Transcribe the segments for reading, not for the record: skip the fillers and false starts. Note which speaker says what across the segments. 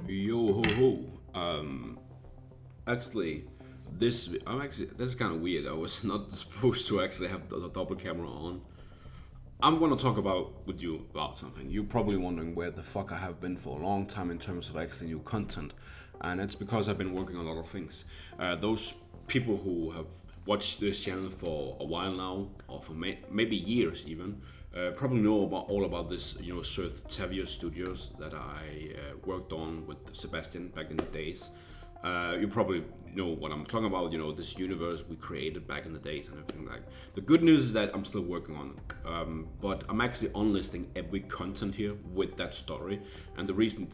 Speaker 1: Yo ho ho. Actually, this is kind of weird. I was not supposed to actually have the double camera on. I'm gonna talk about with you about something. You're probably wondering where the fuck I have been for a long time in terms of actually new content, and it's because I've been working on a lot of things. Those people who have watched this channel for a while now, or for maybe years even, probably know about all about this, TruthnDare Studios that I worked on with Sebastian back in the days. You probably know what I'm talking about, this universe we created back in the days and everything like. The good news is that I'm still working on it, but I'm actually unlisting every content here with that story, and the reason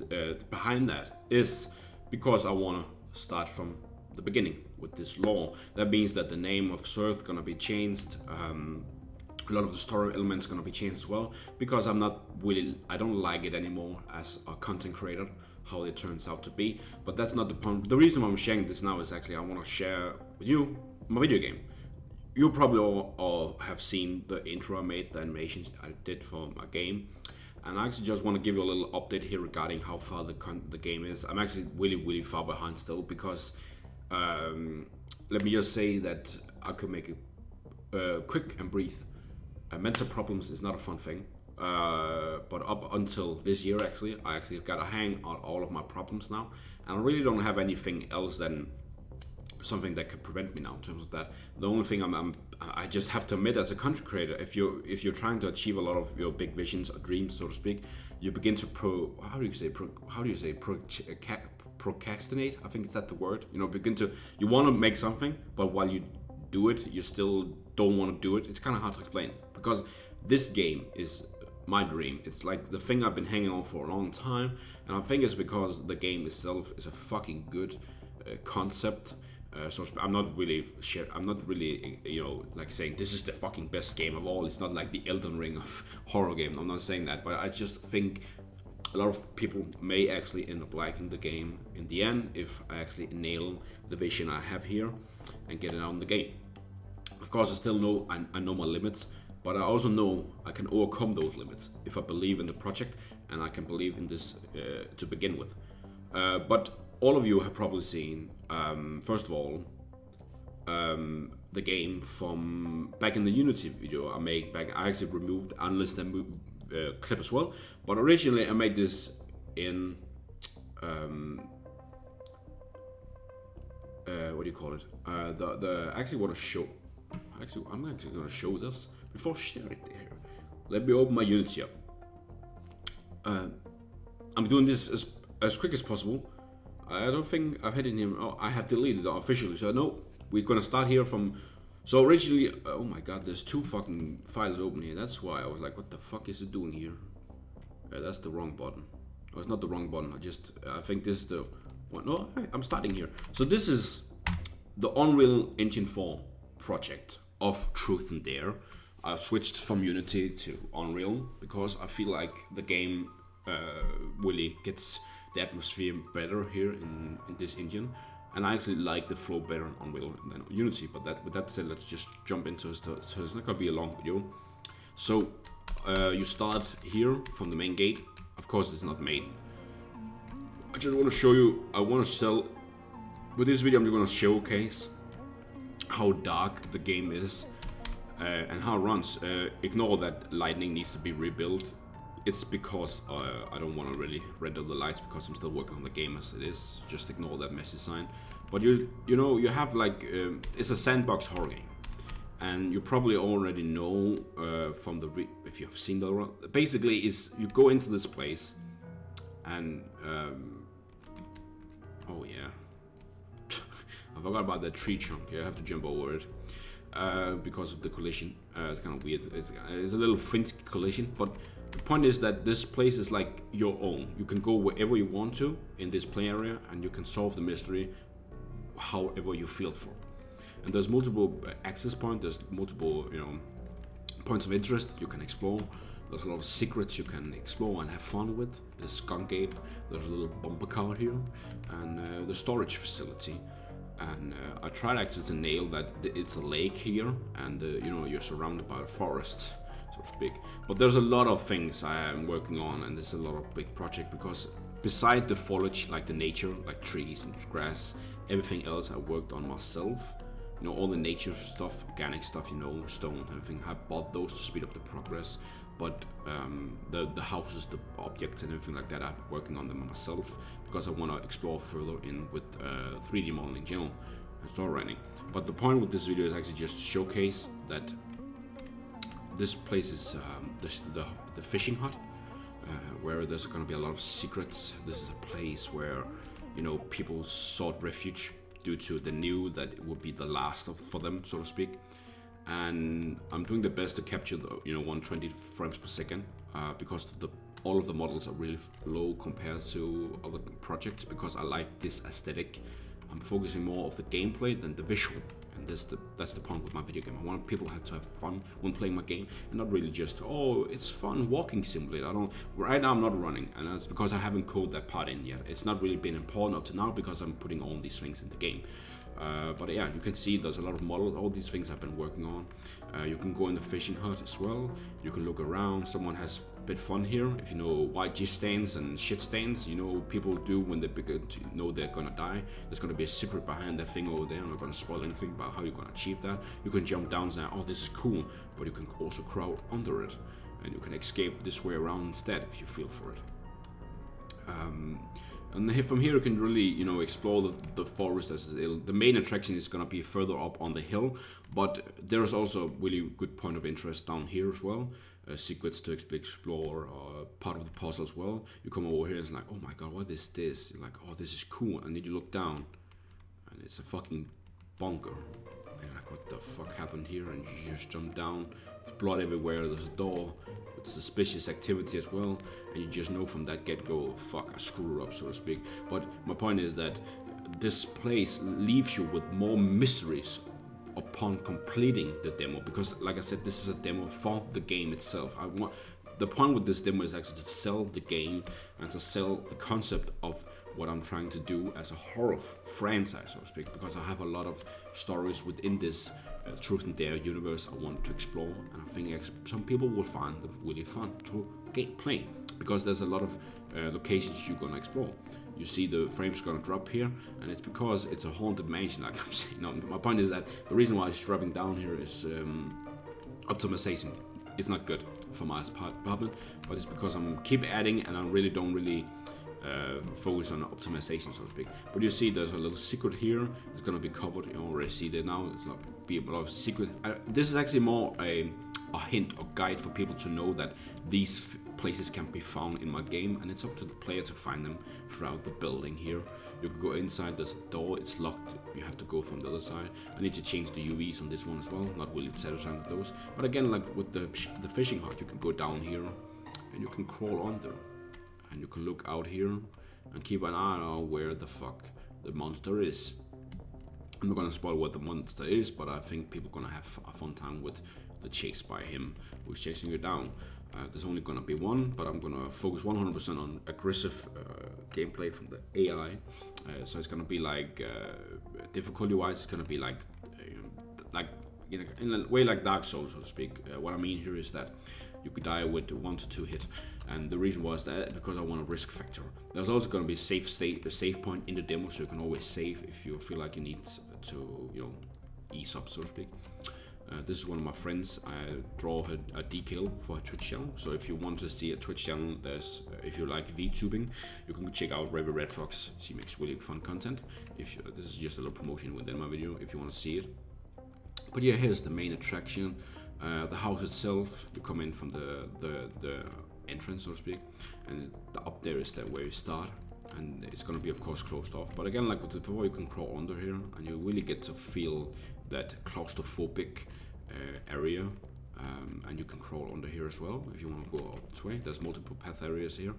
Speaker 1: behind that is because I want to start from the beginning with this lore. That means that the name of Surth gonna be changed. A lot of the story elements gonna be changed as well, because I don't like it anymore as a content creator, how it turns out to be. But that's not the point. The reason why I'm sharing this now is actually I want to share with you my video game. You probably all have seen the intro I made, the animations I did for my game, and I actually just want to give you a little update here regarding how far the game is. I'm actually really far behind still, because let me just say that I could make it quick and brief. Mental problems is not a fun thing, but up until this year, I actually got a hang on all of my problems now, and I really don't have anything else than something that could prevent me now in terms of that. The only thing I just have to admit, as a content creator, if you're trying to achieve a lot of your big visions or dreams, so to speak, you begin to procrastinate. I think is that the word. You want to make something, but while you do it, you still don't want to do it. It's kind of hard to explain, because this game is my dream. It's like the thing I've been hanging on for a long time, and I think it's because the game itself is a fucking good concept. So I'm not really like saying this is the fucking best game of all. It's not like the Elden Ring of horror game. I'm not saying that, but I just think a lot of people may actually end up liking the game in the end if I actually nail the vision I have here and get it out in the game. Of course, I still know I know my limits, but I also know I can overcome those limits if I believe in the project, and I can believe in this to begin with. But all of you have probably seen, first of all, the game from back in the Unity video I made back. I actually removed unlisted clip as well, but originally I made this in what do you call it? I actually want to show. I'm actually going to show this before sharing it here. Let me open my Unity up. I'm doing this as quick as possible. I don't think I've had it in here. Oh, I have deleted it officially, so no, we're gonna start here from. So originally, oh my god, there's two fucking files open here. That's why I was like, what the fuck is it doing here? That's the wrong button. Oh, it's not the wrong button. I think this is the one. No, I'm starting here. So this is the Unreal Engine 4 project of TruthnDare. I switched from Unity to Unreal because I feel like the game really gets the atmosphere better here in this engine, and I actually like the flow better in Unreal than Unity. But with that said, let's just jump into it. So it's not gonna be a long video. So you start here from the main gate. Of course, it's not made. I just want to show you. With this video, I'm going to showcase how dark the game is and how it runs. Ignore that lightning needs to be rebuilt. It's because I don't want to really render the lights because I'm still working on the game as it is. Just ignore that messy sign. But you have like it's a sandbox horror game, and you probably already know from if you have seen the basically is you go into this place and oh yeah. I forgot about that tree chunk. Yeah, I have to jump over it because of the collision. It's kind of weird. It's a little Finch collision, but the point is that this place is like your own. You can go wherever you want to in this play area, and you can solve the mystery however you feel for. And there's multiple access points. There's multiple points of interest you can explore. There's a lot of secrets you can explore and have fun with. There's skunk ape. There's a little bumper car here, and the storage facility. And I tried actually to nail that it's a lake here, and you're surrounded by forests, so to speak. But there's a lot of things I am working on, and there's a lot of big project because beside the foliage, like the nature, like trees and grass, everything else I worked on myself. You know, all the nature stuff, organic stuff, you know, stone, everything. I bought those to speed up the progress. But the houses, the objects, and everything like that, I'm working on them myself because I want to explore further in with 3D modeling in general and story writing. But the point with this video is actually just to showcase that this place is the fishing hut, where there's going to be a lot of secrets. This is a place where, you know, people sought refuge due to they knew that it would be the last for them, so to speak. And I'm doing the best to capture the 120 frames per second because all of the models are really low compared to other projects because I like this aesthetic. I'm focusing more of the gameplay than the visual, and that's the point with my video game. I want people to have fun when playing my game, and not really just, oh, it's fun walking simulator. Right now I'm not running, and that's because I haven't coded that part in yet. It's not really been important up to now because I'm putting all these things in the game. But yeah, you can see there's a lot of models. All these things I've been working on. You can go in the fishing hut as well. You can look around. Someone has a bit fun here. If you know white G stains and shit stains, you know people do when they begin to know they're gonna die. There's gonna be a secret behind that thing over there. I'm not gonna spoil anything about how you're gonna achieve that. You can jump down and say, oh, this is cool, but you can also crawl under it, and you can escape this way around instead if you feel for it. And from here you can really, you know, explore the forest. The main attraction is going to be further up on the hill, but there's also a really good point of interest down here as well. Secrets to explore, part of the puzzle as well. You come over here and it's like, oh my god, what is this? You're like, oh, this is cool. And then you look down and it's a fucking bunker. And you're like, what the fuck happened here? And you just jump down. There's blood everywhere. There's a door. Suspicious activity as well, and you just know from that get-go, fuck, I screwed up, so to speak. But my point is that this place leaves you with more mysteries upon completing the demo, because like I said, this is a demo for the game itself. The point with this demo is actually to sell the game and to sell the concept of what I'm trying to do as a horror franchise, so to speak, because I have a lot of stories within this TruthnDare universe I want to explore, and I think some people will find them really fun to play, because there's a lot of locations you're gonna explore. You see the frames gonna drop here, and it's because it's a haunted mansion, like I'm saying. No, my point is that the reason why it's dropping down here is optimization. It's not good for my apartment, but it's because I'm keep adding, and I don't really focus on optimization, so to speak. But you see there's a little secret here. It's gonna be covered. You already see that now. It's not be a lot of secret. This is actually more a hint or guide for people to know that these places can be found in my game, and it's up to the player to find them throughout the building here. You can go inside, there's a door, it's locked, you have to go from the other side. I need to change the UVs on this one as well, not really satisfied with those. But again, like with the fishing hut, you can go down here and you can crawl under. And you can look out here and keep an eye on where the fuck the monster is. I'm not gonna spoil what the monster is, but I think people are gonna have a fun time with the chase by him who's chasing you down. There's only gonna be one, but I'm gonna focus 100% on aggressive gameplay from the AI. So it's gonna be like difficulty-wise, it's gonna be like in a way like Dark Souls, so to speak. What I mean here is that you could die with 1 to 2 hit, and the reason was that because I want a risk factor. There's also going to be a save point in the demo, so you can always save if you feel like you need to, you know, ease up, so to speak. This is one of my friends. I draw a decal for a Twitch channel. So if you want to see a Twitch channel, there's if you like VTubing, you can check out Ravi Red Fox. She makes really fun content. This is just a little promotion within my video if you want to see it. But yeah, here's the main attraction. The house itself, you come in from the entrance, so to speak, and up there is where you start, and it's going to be of course closed off. But again, like with the before, you can crawl under here, and you really get to feel that claustrophobic area, and you can crawl under here as well if you want to go out this way. There's multiple path areas here.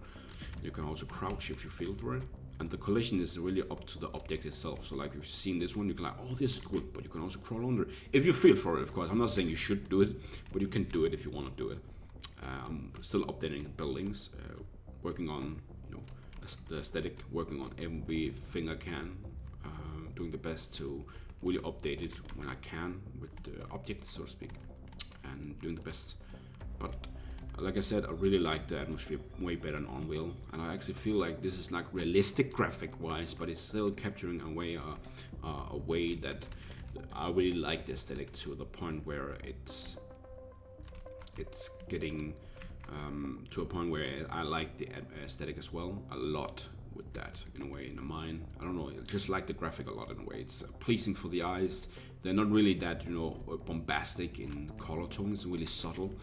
Speaker 1: You can also crouch if you feel for it. And the collision is really up to the object itself. So like if you've seen this one, you can like, oh, this is good, but you can also crawl under if you feel for it, of course. I'm not saying you should do it, but you can do it if you want to do it. I'm still updating buildings, working on, you know, the aesthetic, working on everything I can, doing the best to really update it when I can with the objects, so to speak, and doing the best. But Like I said, I really like the atmosphere way better than Unreal, and I actually feel like this is like realistic graphic-wise, but it's still capturing a way that I really like the aesthetic to the point where it's getting to a point where I like the aesthetic as well a lot with that in a way, in a mind. I don't know, I just like the graphic a lot in a way. It's pleasing for the eyes. They're not really that, you know, bombastic in color tone. It's really subtle,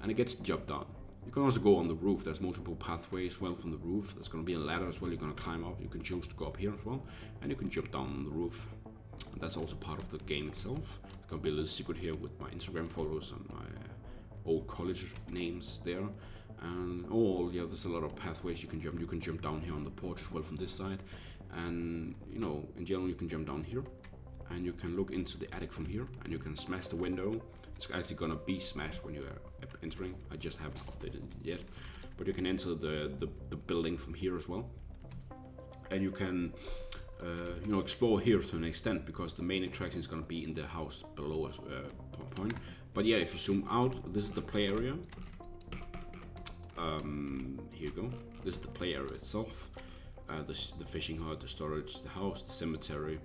Speaker 1: and it gets the job done. You can also go on the roof. There's multiple pathways well from the roof. There's going to be a ladder as well. You're going to climb up. You can choose to go up here as well, and you can jump down on the roof. And that's also part of the game itself. It's going to be a little secret here with my Instagram photos and my old college names there. And yeah, there's a lot of pathways you can jump. You can jump down here on the porch as well from this side, and you know, in general, you can jump down here, and you can look into the attic from here, and you can smash the window. It's actually gonna be smashed when you are entering. I just haven't updated it yet, but you can enter the building from here as well, and you can you know, explore here to an extent, because the main attraction is gonna be in the house below us point. But yeah, if you zoom out, this is the play area. Here you go. This is the play area itself. The fishing hut, the storage, the house, the cemetery,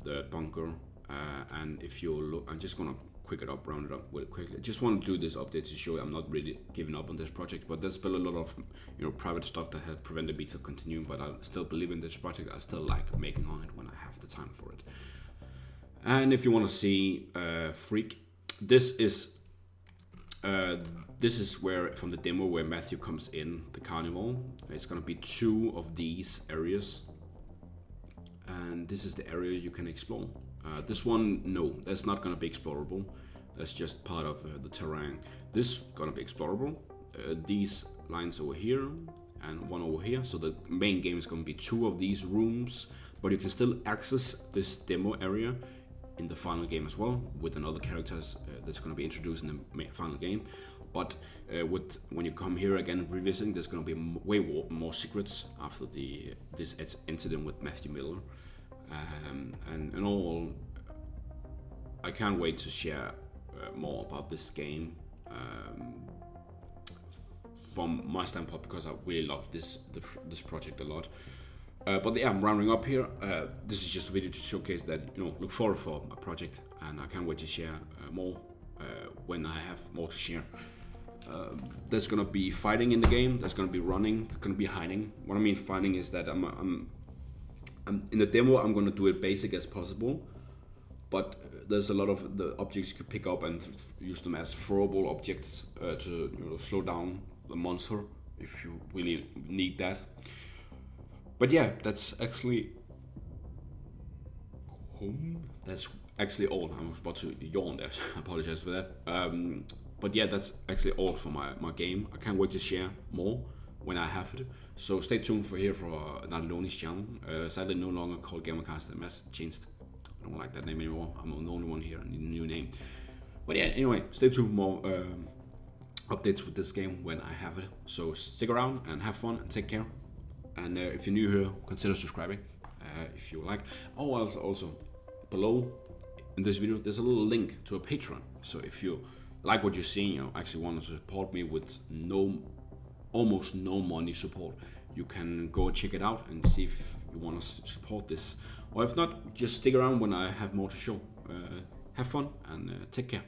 Speaker 1: the bunker. And if you look, I'm just gonna quick it up, round it up really quickly. I just want to do this update to show I'm not really giving up on this project, but there's been a lot of, you know, private stuff that has prevented me to continue. But I still believe in this project. I still like making on it when I have the time for it. And if you want to see Freak, this is where, from the demo, where Matthew comes in the carnival. It's gonna be 2 of these areas, and this is the area you can explore. This one, no, that's not gonna be explorable. That's just part of the terrain. This gonna be explorable. These lines over here and one over here. So the main game is gonna be 2 of these rooms, but you can still access this demo area in the final game as well, with another characters that's going to be introduced in the final game. But when you come here again revisiting, there's going to be way more secrets after this incident with Matthew Miller. And all, I can't wait to share more about this game from my standpoint, because I really love this project a lot. But yeah, I'm rounding up here. This is just a video to showcase that, you know, look forward for a project, and I can't wait to share more when I have more to share. There's gonna be fighting in the game. There's gonna be running. There's gonna be hiding. What I mean fighting is that I'm in the demo. I'm gonna do it basic as possible, but there's a lot of the objects you can pick up and use them as throwable objects to, you know, slow down the monster if you really need that. But yeah, that's actually all. I was about to yawn there. I apologize for that. But yeah, that's actually all for my game. I can't wait to share more when I have it. So stay tuned for Nardieloni's channel. Sadly, no longer called Gamercast MS. Changed. I don't like that name anymore. I'm the only one here. I need a new name. But yeah, anyway, stay tuned for more updates with this game when I have it. So stick around and have fun and take care. And if you're new here, consider subscribing if you like. Oh, also below in this video, there's a little link to a Patreon. So if you like what you're seeing, you know, actually want to support me with almost no money support, you can go check it out and see if you want to support this. Or if not, just stick around when I have more to show. Have fun and take care.